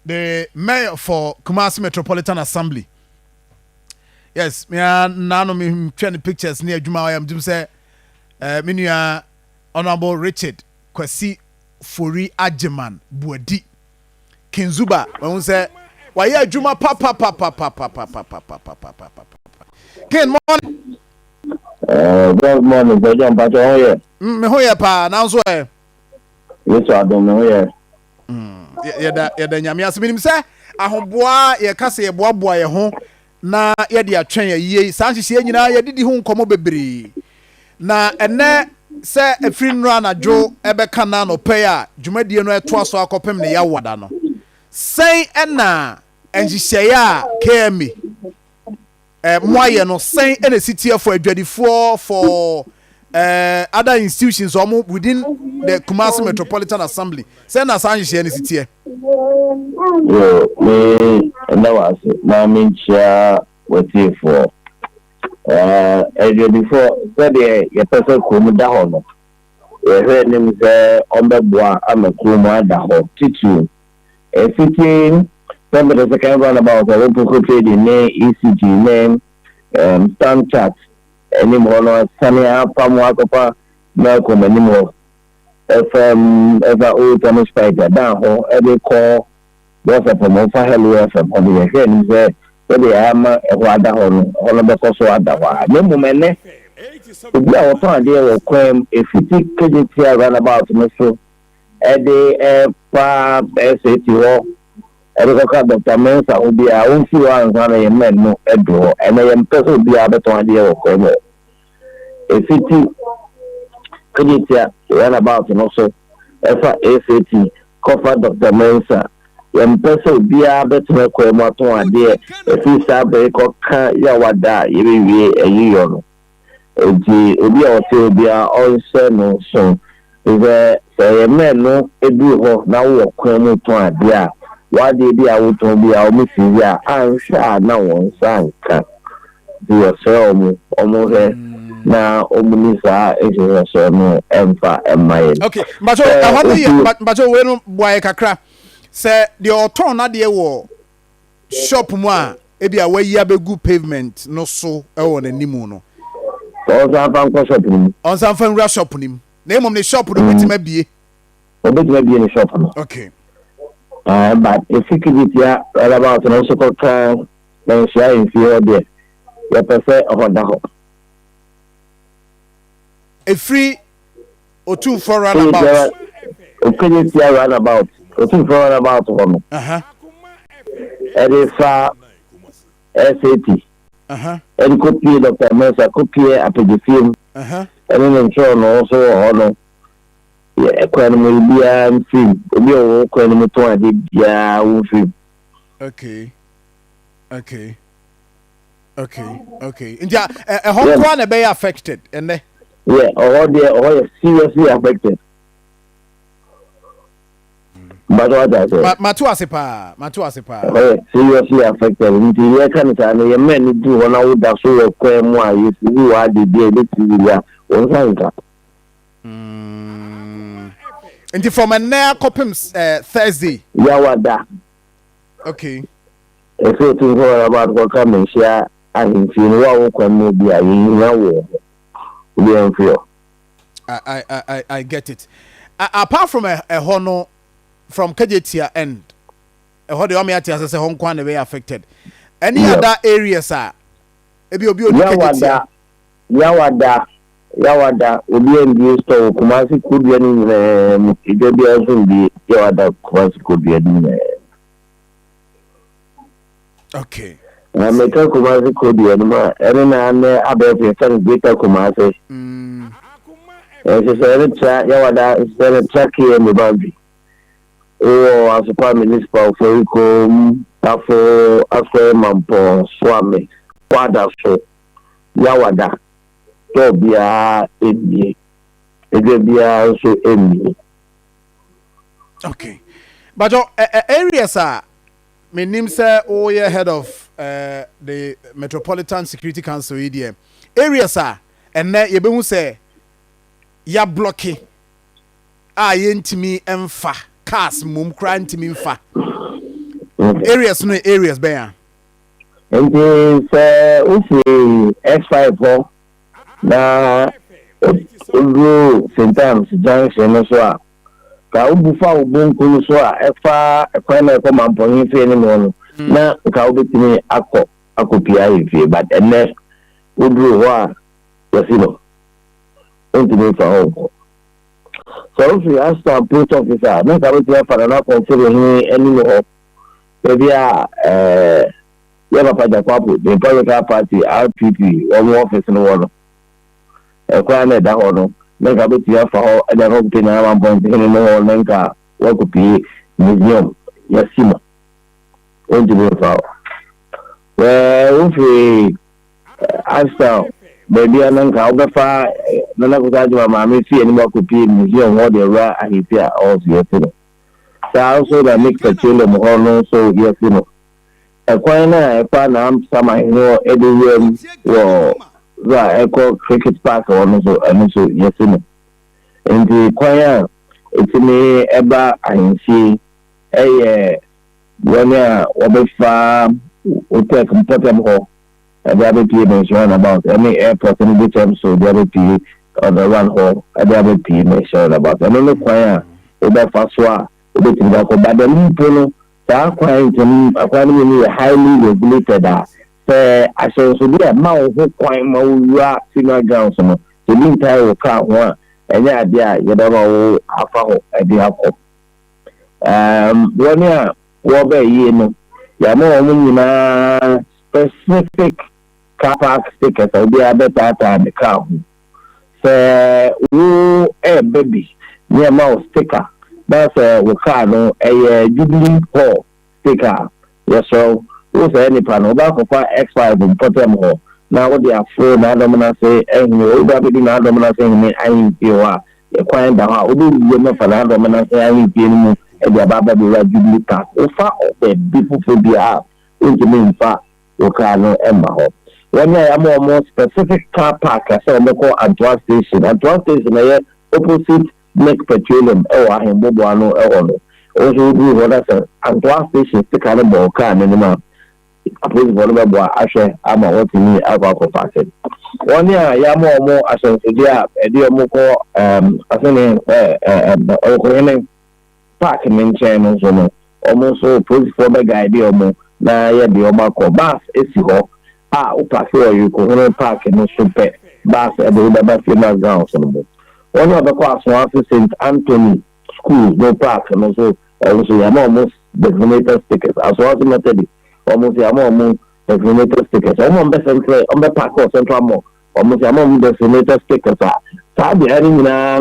the mayor for Kumasi Metropolitan Assembly. Yes, me now me trying pictures near Juma. I am just say, me Honorable Richard Kwesi Fori Ajeman Buedi Kinzuba. When we say, why ya Juma papa. Ken morning. Good morning, John Pato here. Me hoya pa now so eh. Yes, I don't know here. Yɛda nyame ase menim sɛ ahoboa yɛka sɛ yɛboaboa yɛ ho na yɛde atwɛn yie saa nhyehyɛ nyinaa yɛdedi ho nkɔmmɔ bebree na ɛnɛ sɛ afiri nnuro anadwo ɛbɛka na anɔpɛ a dwumadie no ɛtoa so akɔpem ne yɛawada no sɛn ɛna nhyehyɛeɛ a KMA moayɛ no sɛn ɛna sitie for adwadifoɔ for other institutions within the Kumasi Metropolitan Assembly. Send us a share this here. Me and that was my main chair was here for before said your person come down. You heard him say on the bois, I'm a Kuma Daho Titu. A 15 somebody is a kind of about a local trading name, ECG name, stand chat. Anymore no Samia Pamwakopa Malcolm anymore. If old Thomas Spider down home, every call was a promoter hello from on the head say the hammer a wada on the cost of that. No moment, we are found there will claim if you take credit here run about so a day SAT Dr. Mensa will be our own few hours on a man no edo, and I am person be able to idea of Como. A city credit run about and also SAT cover Dr. Mensa. And person be able to make Como idea if you start break or can Yawada, you a year. Obi a ɔte obi a ɔnhyɛ no so sɛ sɛ man no edu hɔ na wɔ kwan mu tɔn adeɛ a wade bi a wotɔn bi a ɔmo si bi a anhwɛ a na wɔn nsa nka di wɔsɛ ɔmo hɛ na ɔmo ni saa ehwehwɛ no ɛmfa ɛmma yɛ. Okay, mbacho ɛhɔ no yɛ mbacho wei no buae kakra sɛ deɛ ɔtɔn n'adeɛ wɔ shop mu a ebi a wayi abegu pavement no so ɛwɔ n'anim no. Ɔnsan shop nim. Ɔnsan fa nwura shop nim. Na emom ne shop no betima bie. Obetima bie ne shop no. Okay. But if you could get about an also called then share in fear there. You prefer of the hop. A free or two for runabout. Okay, see runabout. Or two for runabout one. And if SAT. And copy Dr. Mensa copy a film. And then show also honor. Yeah, economy be a film. Be a economy to a deep film. Okay. India, a whole one be affected, and yeah, or seriously affected. But what I say, Matuasipa, seriously affected. Into your country, and your men do one out that so of Quemwa, you are the day, one sanka. And from a near copims Thursday. Yawada. Okay. If you think about what come and share, and if you know what can be a you know, I get it. Apart from a honor from Kajetia end, a hodo amiati as a Hong Kong way affected. Any other areas are Yawada will be in the store. Kumasi could be in the Yawada Kumasi could be in okay. I make a Kumasi could be in my about a greater Kumasi. And she said, Yawada is very tricky in the boundary. Oh, as a prime minister for Iko, Tafo, Mampo, Swami, Wadaso, Yawada. Tobia Emi. Ebia also Emi. Okay. But areas are my name say oh yeah head of the Metropolitan Security Council EDM. Areas are and na ye be say ya blocking yentimi emfa cars mum kra ntimi mfa areas no areas bɛn nti sɛ wofi X5 hɔ na oduro St. Thomas junction no so a ka ubufa ubunku so a efa ekwan na ekoma mpɔnyin fie ne no na ka ubetimi akopia ifie but ene oduro hɔ a yɛsi no ontimi fa hɔ so if you ask the post officer na ka betimi fa na consider ni eni no hɔ ebi a yɛ papa jakwapo the political party RPP wɔn office no wɔ no ekwan na da hɔ no na ka betimi fa hɔ ɛda hɔ betimi na mpɔnyin ne no hɔ na nka wɔkopie museum yɛsi no ontimi fa wofi asta baby ananka obefa nana kusaje mama fie ni makopie museum ho de ra ahiti a also yesino sa also that make petroleum ho no so yesino ekwan na epa na sama no edewem wo za eco cricket park no so eno so yesino ndi kwan a etimi eba ahinsi eye wona obefa hotel computer ho ebe pay mention about any airport in the term so the pay on the run home ebe pay mention about and no kwan ebe faswa ebe tinga ko but the people ta kwan tin akwan ni highly regulated say asho so be ma ho kwan ma wura senior grounds no the entire wo ka ho enya ade a ye da ma wo afa ho ade akọ woni a wo ba yi no ya mo nyina specific car park stickers will be a better time the car. So, baby, near mouse sticker. That's we car no a Jubilee Hall sticker. Yes, so who's any panel back of X5 in Potem Hall. Now, what they are for, now, I'm say, and you will be now, I'm saying, I ain't you are acquiring the house. We do not for now, I'm saying, I ain't you and the Baba Jubilee Park. Or far of the people for the house. Into me, in fact, you can't ember. When I am more specific car park, I say, I'm called Adwa Station. Adwa Station, I opposite Lake Petroleum, I am Bobuano, also do what I said. Adwa Station, the kind of ball can anymore. I put one of my Asher, I'm a what to me about compassion. 1 year, I am more as a dear Moko, park maintain also, almost so put for the idea more. Na ye bi oma ko bus esi ho o park you ko park no so pe bus e do ba famous grounds no mo one of the class one St. Anthony school no park no so also ya almost designated stickers as well as method almost ya almost designated stickers almost be central on the park or central mall almost ya almost designated stickers sa bi ani na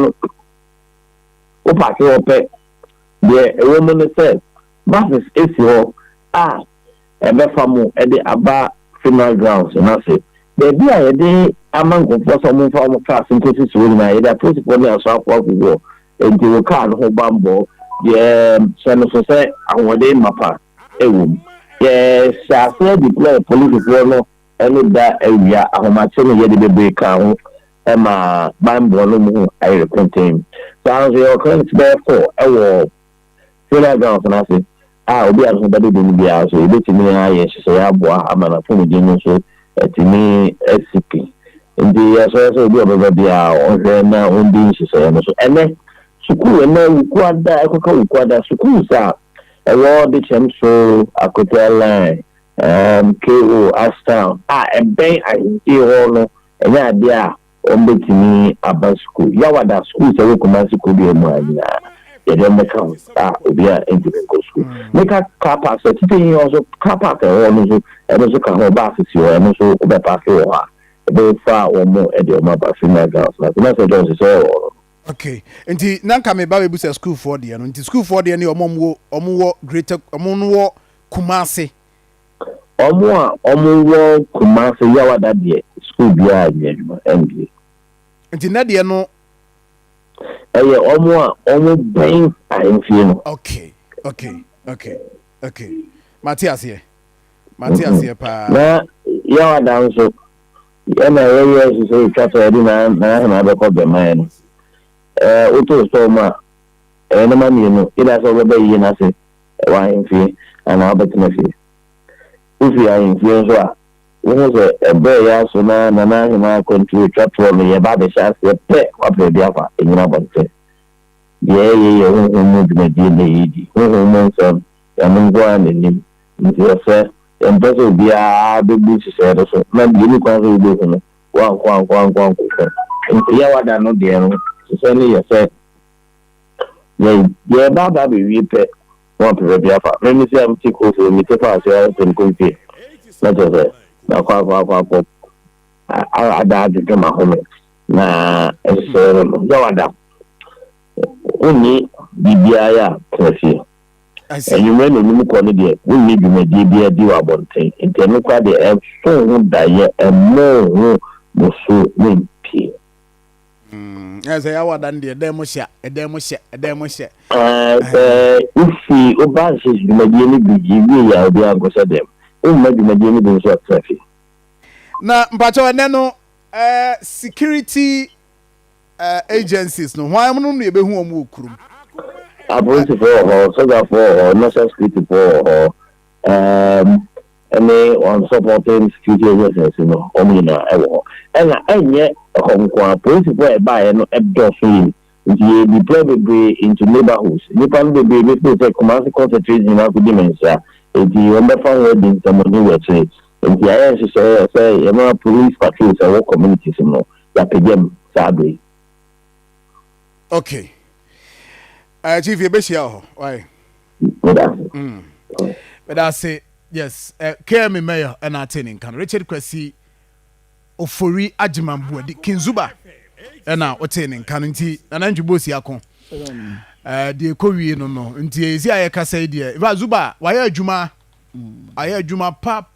o park o pe the woman said bus esi ho ebe famu ede aba funeral grounds na say the bi a yede amango for some form class nkosi so na yede principal na so akwa go enti wo car no bambo ye seno so say awode mapa ewu ye sha say deploy police no eno da awia ahomache no yede bebe ka ho e ma bambo no mu I contain so your current therefore ewo funeral grounds na say obi aso bade de bi aso ebetimi aye hyehyɛ aboa amana funu de no so etimi SCP ndi so obi obeba bia ohwe na ondi hyehyɛ no so ene sukuu na wukwada ekoka wukwada sukuu sa ewo de chem so akotia line KO Ashtown eben ahiti ho no enye ade a ombetimi aba sukuu yawada sukuu se we kuma sukuu bi emu anya they don't make out we are into the school. Make a car park, so today also car park and also can hold buses here and also over park or about far or more at your map of female girls. That's a dose all. Okay. And the Nanka me baby bus school for the and school for the any omo greater omo Kumasi. Omo Kumasi yawa that day school be a MD. And the Nadia no almost brain I'm feeling. Okay. Matthias here pa. Na yawa down so na we say chapter na be ko be man. Oto so ma na ma mi no ida so be yi na se wine fee and Albertina fee. If you are in Fiozua, when was a bear sooner than I am country trap for me about the shots, a pet of the Biafra in Abante. The movement in the ED, who moves on, and one in him, into a fair, and better be a big bush said, so maybe you can't do him. One. And Yawa no dear, so suddenly you said, yeah, Baba be repay. One to Biafra. Let me see, I'm too close to me to pass your and go here. Let us say, now, I died to my home. Nah, so, Yawada. Only BBI, Cressi. And you ran a new quality. We need you, my dear, do about thing. And then look at the air so die and more so win pee. As I was done the demosia. If he obeys my dearly BG, I'll be able to say them. Oh, maybe my dearly being so traffic. Now, but no security agencies no why am no be hu omo okurum Police for so for national security for any on supporting security agencies no omina ewo na enye honkwa police for buy no ebdo so yin nti be probably into neighborhoods nipa no be say commercial concentration na ku dimensia nti on be fan wedding ceremony we say nti aye say e police patrols e work communities no ya pegem sadly. Okay. Chief, you be here. Why? But I say yes. Care me mayor and attending can Richard Kwesi Ofori Ajimambu Kinzuba and now attending can inti and Anjubosi Akon. The Korean no inti is ya ka say dear. If Zuba, why are Juma? I hear Juma pa.